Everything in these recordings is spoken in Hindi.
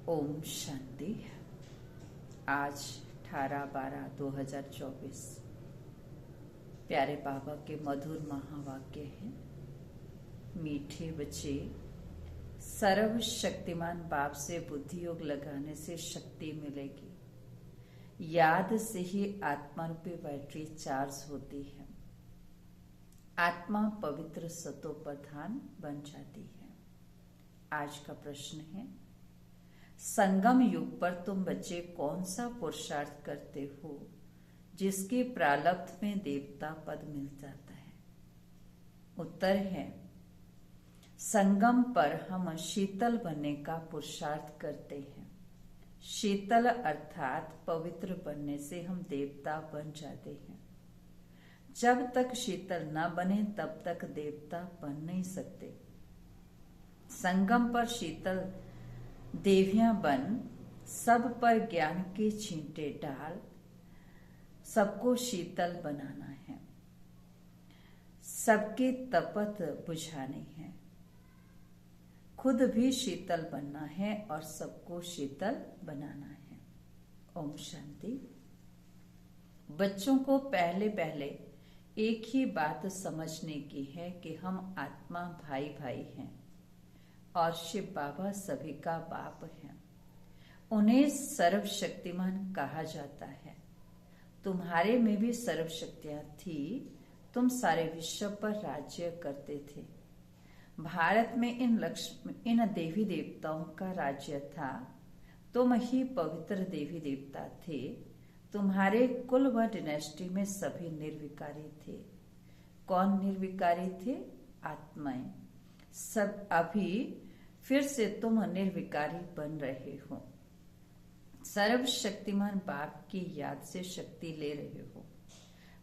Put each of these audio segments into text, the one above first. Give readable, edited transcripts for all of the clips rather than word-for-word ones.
ओम शांति। आज 18/12/2024 प्यारे बाबा के मधुर महावाक्य हैं। मीठे बच्चे, सर्वशक्तिमान बाप से बुद्धि योग लगाने से शक्ति मिलेगी। याद से ही आत्मा रूपी बैटरी चार्ज होती है। आत्मा पवित्र सतो प्रधान बन जाती है। आज का प्रश्न है, संगम युग पर तुम बच्चे कौन सा पुरुषार्थ करते हो जिसके प्रारब्ध में देवता पद मिल जाता है? उत्तर है, संगम पर हम शीतल बनने का पुरुषार्थ करते हैं। शीतल अर्थात पवित्र बनने से हम देवता बन जाते हैं। जब तक शीतल न बने तब तक देवता बन नहीं सकते। संगम पर शीतल देवियां बन, सब पर ज्ञान के छींटे डाल, सबको शीतल बनाना है, सबके तपत बुझानी है, खुद भी शीतल बनना है और सबको शीतल बनाना है। ओम शांति। बच्चों को पहले पहले एक ही बात समझने की है कि हम आत्मा भाई भाई हैं और शिव बाबा सभी का बाप है। उन्हें सर्वशक्तिमान कहा जाता है। तुम्हारे में भी सर्वशक्तियां थी। तुम सारे विश्व पर राज्य करते थे। भारत में इन देवी देवताओं का राज्य था। तुम ही पवित्र देवी देवता थे। तुम्हारे कुल व डिनेस्टी में सभी निर्विकारी थे। कौन निर्विकारी थे? आत्माएं। सब अभी फिर से तुम निर्विकारी बन रहे हो। सर्वशक्तिमान बाप की याद से शक्ति ले रहे हो।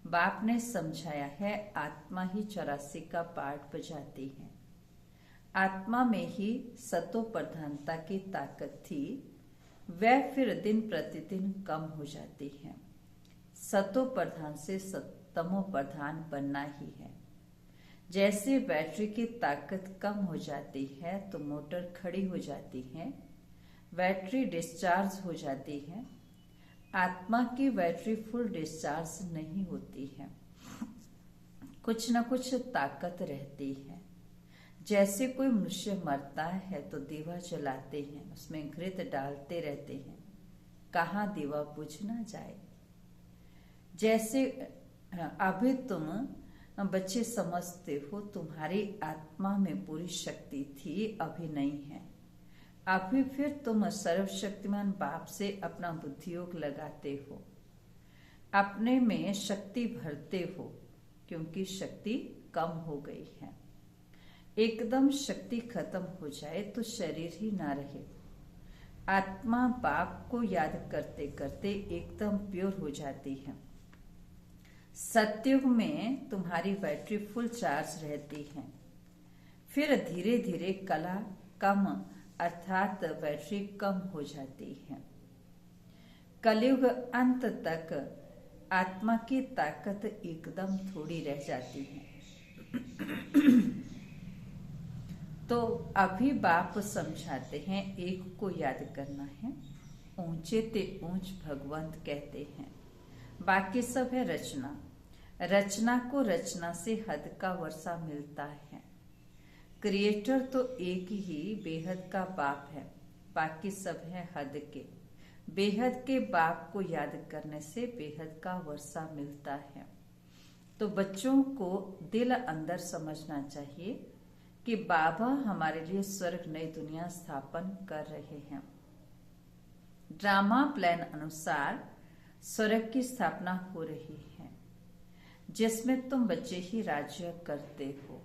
बाप ने समझाया है, आत्मा ही 84 का पार्ट बजाती है। आत्मा में ही सतो प्रधानता की ताकत थी, वह फिर दिन प्रतिदिन कम हो जाती है। सतो प्रधान से तमो प्रधान बनना ही है। जैसे बैटरी की ताकत कम हो जाती है तो मोटर खड़ी हो जाती है, बैटरी डिस्चार्ज हो जाती है। आत्मा की बैटरी फुल डिस्चार्ज नहीं होती है, कुछ न कुछ ताकत रहती है। जैसे कोई मनुष्य मरता है तो दीवा जलाते हैं, उसमें घृत डालते रहते हैं, कहाँ दीवा बुझ ना जाए। जैसे अभी तुम बच्चे समझते हो तुम्हारी आत्मा में पूरी शक्ति थी, अभी नहीं है। अभी फिर तुम सर्वशक्तिमान बाप से अपना बुद्धि योग लगाते हो, अपने में शक्ति भरते हो, क्योंकि शक्ति कम हो गई है। एकदम शक्ति खत्म हो जाए तो शरीर ही ना रहे। आत्मा बाप को याद करते करते एकदम प्योर हो जाती है। सत्युग में तुम्हारी बैटरी फुल चार्ज रहती है। फिर धीरे धीरे कला कम अर्थात बैटरी कम हो जाती है। कलयुग अंत तक आत्मा की ताकत एकदम थोड़ी रह जाती है। तो अभी बाप समझाते हैं, एक को याद करना है। ऊंचे ते ऊंच भगवंत कहते हैं, बाकी सब है रचना। रचना को रचना से हद का वर्षा मिलता है। क्रिएटर तो एक ही बेहद का बाप है, बाकी सब है हद के। बेहद के बाप को याद करने से बेहद का वर्षा मिलता है। तो बच्चों को दिल अंदर समझना चाहिए कि बाबा हमारे लिए स्वर्ग नई दुनिया स्थापन कर रहे हैं। ड्रामा प्लान अनुसार स्वर्ग की स्थापना हो रही है, जिसमें तुम बच्चे ही राज्य करते हो।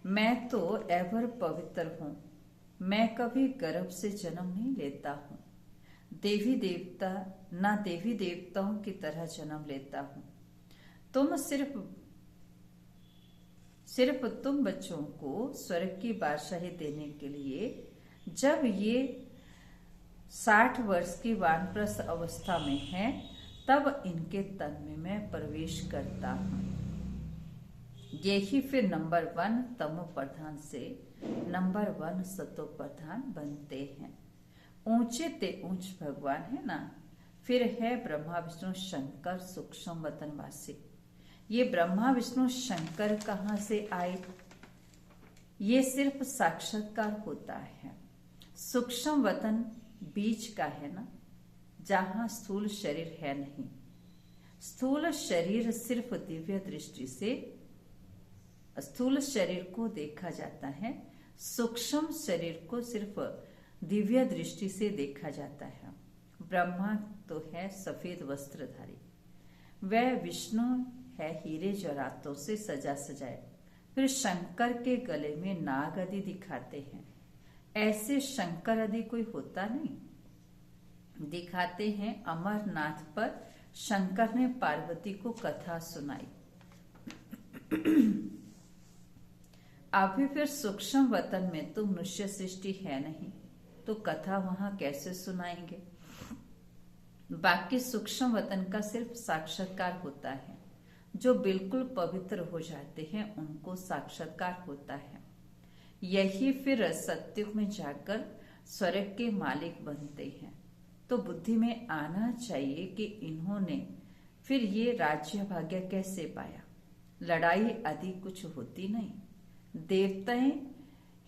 मैं तो एवर पवित्र हूँ। मैं कभी गर्भ से जन्म नहीं लेता हूँ। देवी देवता ना देवी देवताओं की तरह जन्म लेता हूँ। तुम सिर्फ तुम बच्चों को स्वर्ग की बादशाही देने के लिए जब ये 60 वर्ष की वानप्रस्थ अवस्था में है, तब इनके तन में मैं प्रवेश करता हूँ। यही फिर नंबर 1 तमो प्रधान से नंबर 1 सतो प्रधान बनते हैं। ऊंचे ते ऊंच भगवान है ना। फिर है ब्रह्मा विष्णु शंकर सूक्ष्म वतनवासी। ये ब्रह्मा विष्णु शंकर कहाँ से आए? ये सिर्फ साक्षात्कार होता है। सूक्ष्म वतन बीच का है ना, जहां स्थूल शरीर है नहीं। स्थूल शरीर सिर्फ दिव्य दृष्टि से स्थूल शरीर को देखा जाता है, सूक्ष्म शरीर को सिर्फ दिव्य दृष्टि से देखा जाता है। ब्रह्मा तो है सफेद वस्त्रधारी, वह विष्णु है हीरे जवाहरातों से सजा सजाए। फिर शंकर के गले में नाग आदि दिखाते हैं। ऐसे शंकर आदि कोई होता नहीं। दिखाते हैं अमरनाथ पर शंकर ने पार्वती को कथा सुनाई। अभी फिर सूक्ष्म वतन में तो मनुष्य सृष्टि है नहीं, तो कथा वहां कैसे सुनाएंगे? बाकी सूक्ष्म वतन का सिर्फ साक्षात्कार होता है। जो बिल्कुल पवित्र हो जाते हैं उनको साक्षात्कार होता है। यही फिर सत्युग में जाकर स्वर्ग के मालिक बनते हैं। तो बुद्धि में आना चाहिए कि इन्होंने फिर ये राज्य भाग्य कैसे पाया? लड़ाई आदि कुछ होती नहीं। देवताएं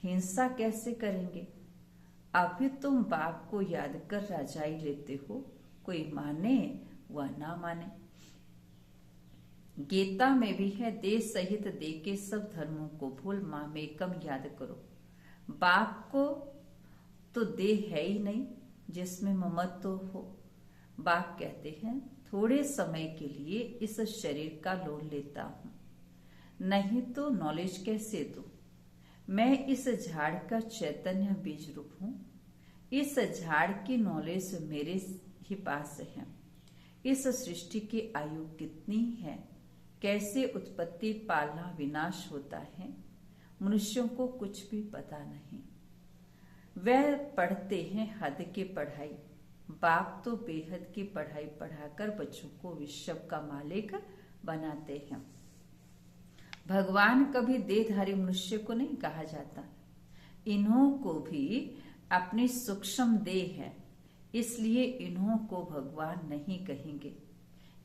हिंसा कैसे करेंगे? अभी तुम बाप को याद कर राजाई लेते हो, कोई माने व ना माने। गीता में भी है, देह सहित दे के सब धर्मों को भूल, मामेकम याद करो। बाप को तो देह है ही नहीं जिसमें ममत्व हो। बाप कहते हैं थोड़े समय के लिए इस शरीर का लोन लेता हूं, नहीं तो नॉलेज कैसे दूं? मैं इस झाड़ का चैतन्य बीज रूप हूं। इस झाड़ की नॉलेज मेरे ही पास है। इस सृष्टि की आयु कितनी है, कैसे उत्पत्ति पालना विनाश होता है, मनुष्यों को कुछ भी पता नहीं। वह पढ़ते हैं हद की पढ़ाई। बाप तो बेहद की पढ़ाई पढ़ाकर बच्चों को विश्व का मालिक बनाते हैं। भगवान कभी देहधारी मनुष्य को नहीं कहा जाता। इन्हों को भी अपनी सूक्ष्म देह है, इसलिए इन्हों को भगवान नहीं कहेंगे।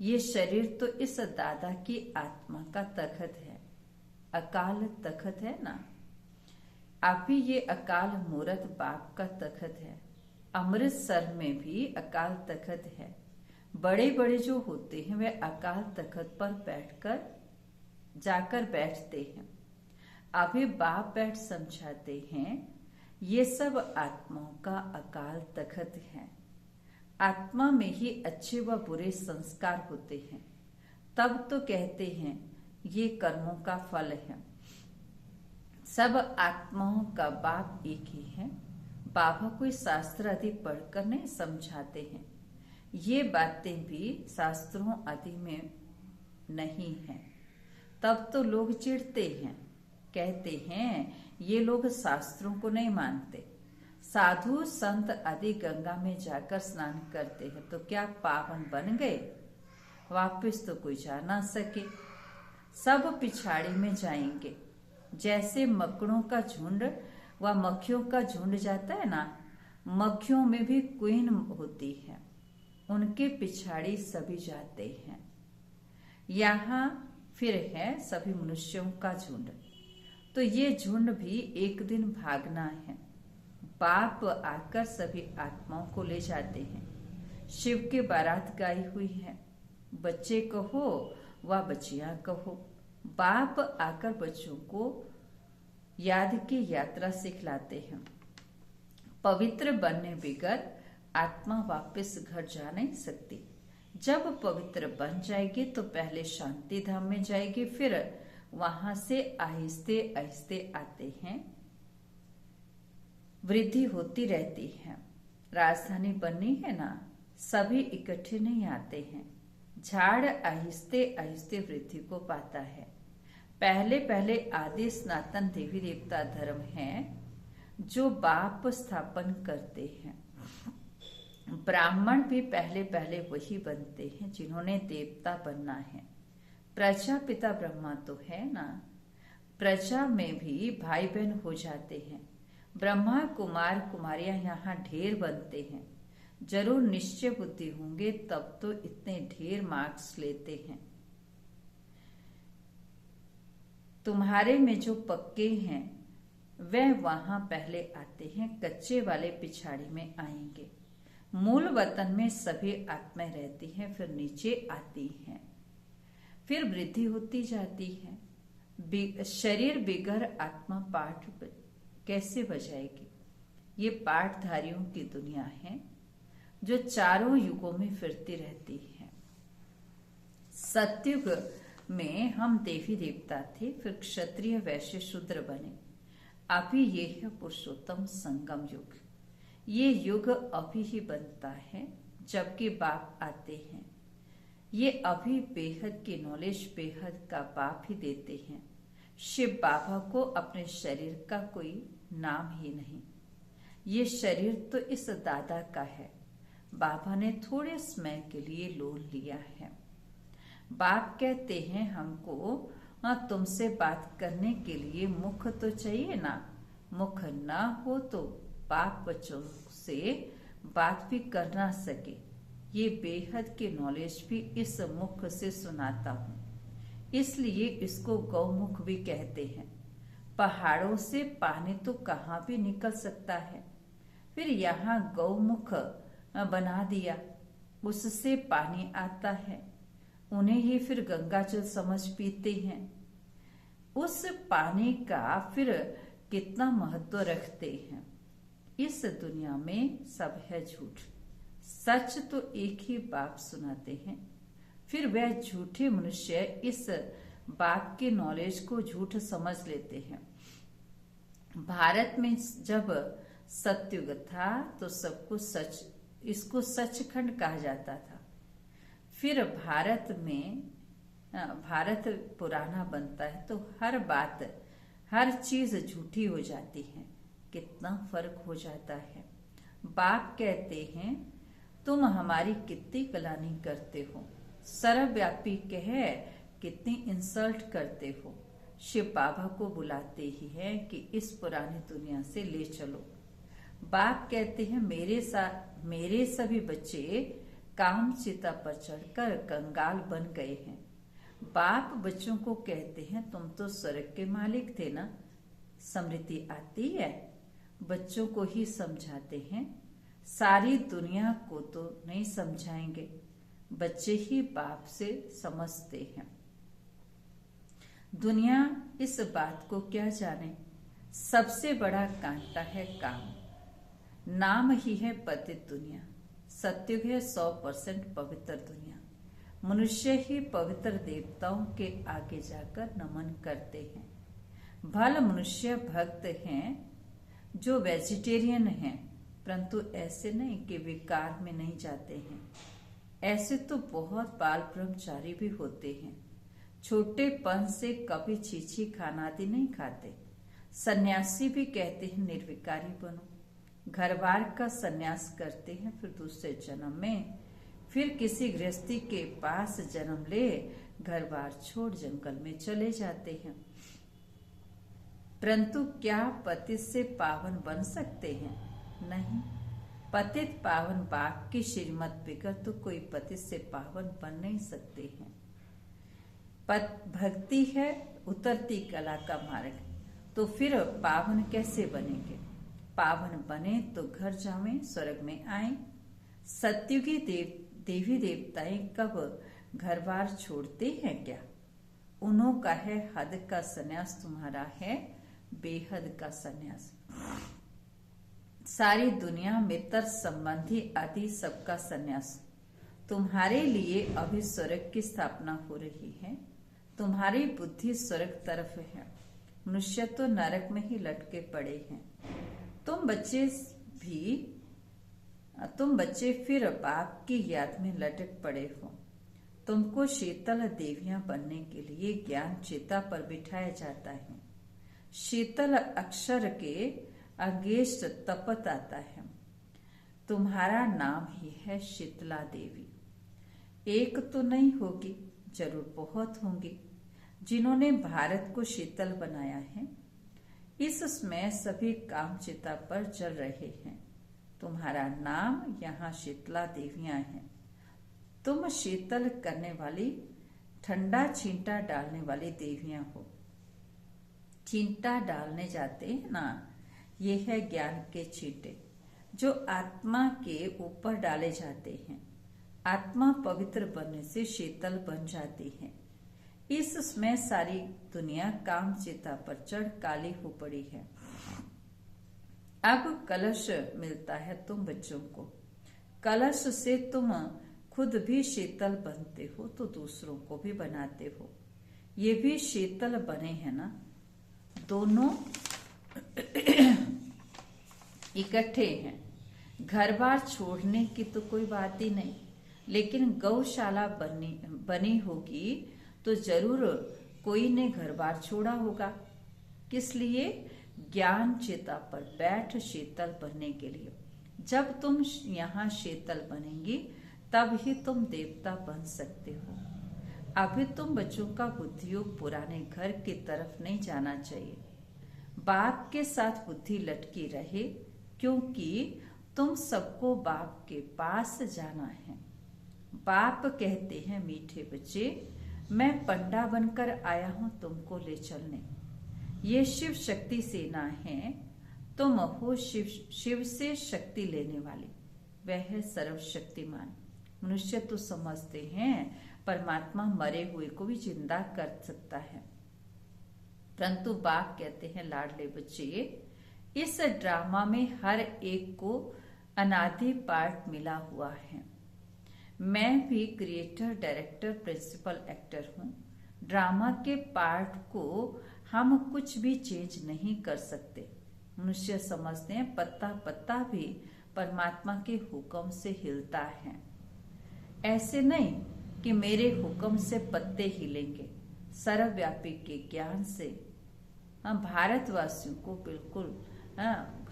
ये शरीर तो इस दादा की आत्मा का तखत है, अकाल तखत है ना। अभी ये अकाल मूरत बाप का तखत है। अमृतसर में भी अकाल तखत है। बड़े बड़े जो होते हैं वे अकाल तखत पर जाकर बैठते हैं। अभी बाप बैठ समझाते हैं ये सब आत्माओं का अकाल तखत है। आत्मा में ही अच्छे व बुरे संस्कार होते हैं। तब तो कहते हैं ये कर्मों का फल है। सब आत्माओं का बाप एक ही है। बाबा कोई शास्त्र आदि पढ़कर नहीं समझाते हैं। ये बातें भी शास्त्रों आदि में नहीं है। तब तो लोग चिढ़ते हैं, कहते हैं ये लोग शास्त्रों को नहीं मानते। साधु संत आदि गंगा में जाकर स्नान करते हैं तो क्या पावन बन गए? वापस तो कोई जा ना सके। सब पिछाड़ी में जाएंगे। जैसे मकड़ों का झुंड व मक्खियों का झुंड जाता है ना, मक्खियों में भी क्वीन होती है, उनके पिछाड़ी सभी जाते हैं। यहाँ फिर है सभी मनुष्यों का झुंड। तो ये झुंड भी एक दिन भागना है। बाप आकर सभी आत्माओं को ले जाते हैं। शिव की बारात गाई हुई है। बच्चे कहो व बच्चियां कहो, बाप आकर बच्चों को याद की यात्रा सिखलाते हैं। पवित्र बनने बगैर आत्मा वापस घर जा नहीं सकती। जब पवित्र बन जाएगी तो पहले शांति धाम में जाएगी, फिर वहां से आहिस्ते आहिस्ते आते हैं। वृद्धि होती रहती है। राजधानी बननी है ना, सभी इकट्ठे नहीं आते हैं। झाड़ आहिस्ते आहिस्ते वृद्धि को पाता है। पहले पहले आदि सनातन देवी देवता धर्म है जो बाप स्थापन करते हैं। ब्राह्मण भी पहले पहले वही बनते हैं जिन्होंने देवता बनना है। प्रजापिता ब्रह्मा तो है ना। प्रजा में भी भाई बहन हो जाते हैं। ब्रह्मा कुमार कुमारियां यहाँ ढेर बनते हैं। जरूर निश्चय बुद्धि होंगे तब तो इतने ढेर मार्क्स लेते हैं। तुम्हारे में जो पक्के हैं वह वहां पहले आते हैं, कच्चे वाले पिछाड़ी में आएंगे। मूल वतन में सभी आत्माएं रहती हैं, फिर नीचे आती हैं, फिर वृद्धि होती जाती है। शरीर बिगड़ आत्मा पाठ कैसे बजाएगी? ये पाठधारियों की दुनिया है जो चारों युगों में फिरती रहती है। सतयुग में हम देवी देवता थे, फिर क्षत्रिय वैश्य शूद्र बने। अभी ये है पुरुषोत्तम संगम युग। ये युग अभी ही बनता है जबकि बाप आते हैं। ये अभी बेहद की नॉलेज बेहद का बाप ही देते हैं। शिव बाबा को अपने शरीर का कोई नाम ही नहीं। ये शरीर तो इस दादा का है। बाबा ने थोड़े समय के लिए लोन लिया है। बाप कहते हैं हमको तुमसे बात करने के लिए मुख तो चाहिए ना। मुख ना हो तो बाप बच्चों से बात भी कर ना सके। ये बेहद की नॉलेज भी इस मुख से सुनाता हूँ, इसलिए इसको गौमुख भी कहते हैं। पहाड़ों से पानी तो कहाँ भी निकल सकता है, फिर यहाँ गौमुख बना दिया, उससे पानी आता है। उन्हें ही फिर गंगा जल समझ पीते हैं। उस पानी का फिर कितना महत्व रखते हैं। इस दुनिया में सब है झूठ, सच तो एक ही बाप सुनाते हैं। फिर वह झूठे मनुष्य इस बात के नॉलेज को झूठ समझ लेते हैं। भारत में जब सतयुग था तो सबको सच, इसको सचखंड कहा जाता था। फिर भारत पुराना बनता है तो हर बात, हर चीज झूठी हो जाती है। कितना फर्क हो जाता है। बाप कहते हैं तुम हमारी कितनी कलानी करते हो, सर्वव्यापी कह कितनी इंसल्ट करते हो। शिव बाबा को बुलाते ही है कि इस पुरानी दुनिया से ले चलो। बाप कहते हैं मेरे सभी बच्चे काम चिता पर चढ़कर कंगाल बन गए हैं। बाप बच्चों को कहते हैं तुम तो स्वर्ग के मालिक थे ना। स्मृति आती है, बच्चों को ही समझाते हैं, सारी दुनिया को तो नहीं समझाएंगे, बच्चे ही बाप से समझते हैं। दुनिया इस बात को क्या जाने, सबसे बड़ा कांटा है काम। नाम ही है पतित दुनिया। सतयुग है 100% पवित्र दुनिया। मनुष्य ही पवित्र देवताओं के आगे जाकर नमन करते हैं। भल मनुष्य भक्त हैं जो वेजिटेरियन हैं, परंतु ऐसे नहीं कि विकार में नहीं जाते हैं। ऐसे तो बहुत बाल ब्रह्मचारी भी होते हैं, छोटेपन से कभी छीछी खाना आदि नहीं खाते। सन्यासी भी कहते हैं निर्विकारी बनो, घर बार का सन्यास करते हैं, फिर दूसरे जन्म में फिर किसी गृहस्थी के पास जन्म ले घर बार छोड़ जंगल में चले जाते हैं। परंतु क्या पतित से पावन बन सकते हैं? नहीं। पतित पावन बाप की श्रीमत बिगड़ तो कोई पतित से पावन बन नहीं सकते हैं। भक्ति है उतरती कला का मार्ग, तो फिर पावन कैसे बनेंगे? पावन बने तो घर जावें, स्वर्ग में आए। सतयुगी देवी देवताएं कब घर बार छोड़ते हैं क्या? उन्हों का है हद का सन्यास, तुम्हारा है बेहद का सन्यास। सारी दुनिया मित्र संबंधी आदि सबका सन्यास। तुम्हारे लिए अभी स्वर्ग की स्थापना हो रही है। तुम्हारी बुद्धि स्वर्ग तरफ है, मनुष्य तो नरक में ही लटके पड़े हैं। तुम बच्चे फिर बाप की याद में लटक पड़े हो। तुमको शीतल देवियां बनने के लिए ज्ञान चिता पर बिठाया जाता है। शीतल अक्षर के अगेस्ट तपत आता है। तुम्हारा नाम ही है शीतला देवी। एक तो नहीं होगी, जरूर बहुत होंगी जिन्होंने भारत को शीतल बनाया है। इसमें सभी काम चिता पर चल रहे हैं। तुम्हारा नाम यहाँ शीतला देवियां है। तुम शीतल करने वाली, ठंडा छींटा डालने वाली देवियां हो। छींटा डालने जाते हैं ना, ये है ज्ञान के छींटे जो आत्मा के ऊपर डाले जाते हैं। आत्मा पवित्र बनने से शीतल बन जाती है। इसमें सारी दुनिया काम चिता पर चढ़ काली हो पड़ी है। अब कलश मिलता है तुम बच्चों को। कलश से तुम खुद भी शीतल बनते हो तो दूसरों को भी बनाते हो। ये भी शीतल बने हैं ना, दोनों इकट्ठे हैं। घर बार छोड़ने की तो कोई बात ही नहीं, लेकिन गौशाला बनी होगी तो जरूर कोई ने घर बार छोड़ा होगा। किस लिए? ज्ञान चिता पर बैठ शीतल बनने के लिए। जब तुम यहाँ शीतल बनेंगी तब ही तुम देवता बन सकते हो। अभी तुम बच्चों का बुद्धियोग पुराने घर की तरफ नहीं जाना चाहिए। बाप के साथ बुद्धि लटकी रहे, क्योंकि तुम सबको बाप के पास जाना है। बाप कहते हैं, मीठे बच्चे, मैं पंडा बनकर आया हूं तुमको ले चलने। ये शिव शक्ति सेना है। तुम हो शिव से शक्ति लेने वाली। वह है सर्वशक्तिमान। मनुष्य तो समझते हैं परमात्मा मरे हुए को भी जिंदा कर सकता है, परंतु बाप कहते हैं, लाडले बच्चे, इस ड्रामा में हर एक को अनादि पार्ट मिला हुआ है। मैं भी क्रिएटर, डायरेक्टर, प्रिंसिपल एक्टर हूँ। ड्रामा के पार्ट को हम कुछ भी चेंज नहीं कर सकते। मनुष्य समझते हैं पत्ता पत्ता भी परमात्मा के हुक्म से हिलता है। ऐसे नहीं कि मेरे हुक्म से पत्ते हिलेंगे। सर्वव्यापी के ज्ञान से भारतवासियों को बिल्कुल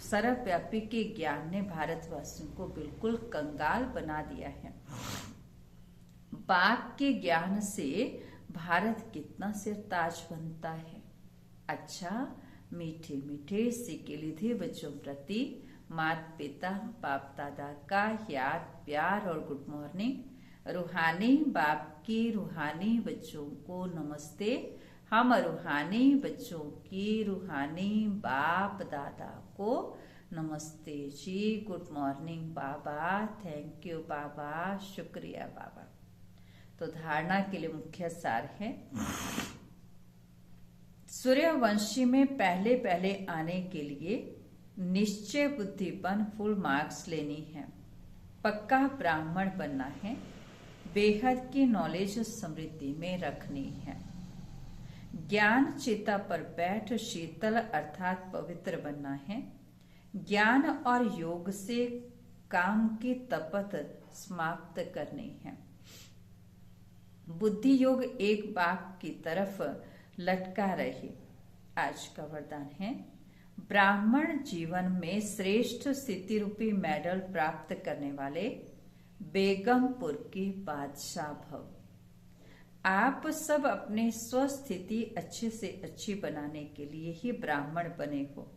सर्वव्यापी के ज्ञान ने भारतवासियों को बिल्कुल कंगाल बना दिया है। बाप के ज्ञान से भारत कितना सिरताज बनता है। अच्छा, मीठे मीठे सिक्के लिधे बच्चों प्रति माता पिता बाप दादा का याद, प्यार और गुड मॉर्निंग। रूहानी बाप की रूहानी बच्चों को नमस्ते। हम रूहानी बच्चों की रूहानी बाप दादा को नमस्ते जी। गुड मॉर्निंग बाबा, थैंक यू बाबा, शुक्रिया बाबा। तो धारणा के लिए मुख्य सार है, सूर्यवंशी में पहले पहले आने के लिए निश्चय बुद्धिपन फुल मार्क्स लेनी है। पक्का ब्राह्मण बनना है। बेहद की नॉलेज समृद्धि में रखनी है। ज्ञान चिता पर बैठ शीतल अर्थात पवित्र बनना है। ज्ञान और योग से काम की तपत समाप्त करनी है। बुद्धि योग एक बाघ की तरफ लटका रहे। आज का वरदान है, ब्राह्मण जीवन में श्रेष्ठ स्थिति रूपी मेडल प्राप्त करने वाले बेगमपुर के बादशाह भव। आप सब अपने स्वस्थिति अच्छे से अच्छी बनाने के लिए ही ब्राह्मण बने हो।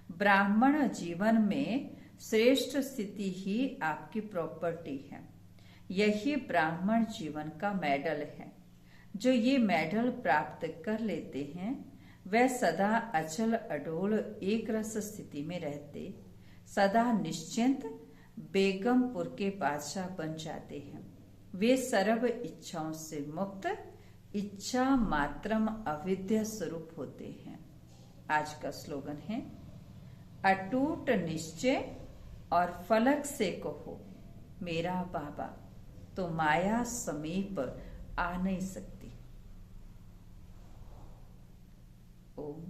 ब्राह्मण जीवन में श्रेष्ठ स्थिति ही आपकी प्रॉपर्टी है। यही ब्राह्मण जीवन का मेडल है। जो ये मेडल प्राप्त कर लेते हैं वह सदा अचल अडोल एक रस स्थिति में रहते, सदा निश्चिंत बेगमपुर के बादशाह बन जाते हैं। वे सर्व इच्छाओं से मुक्त, इच्छा मात्रम अविद्या स्वरूप होते हैं। आज का स्लोगन है, अटूट निश्चय और फलक से कहो मेरा बाबा, तो माया समीप आ नहीं सकती। ओम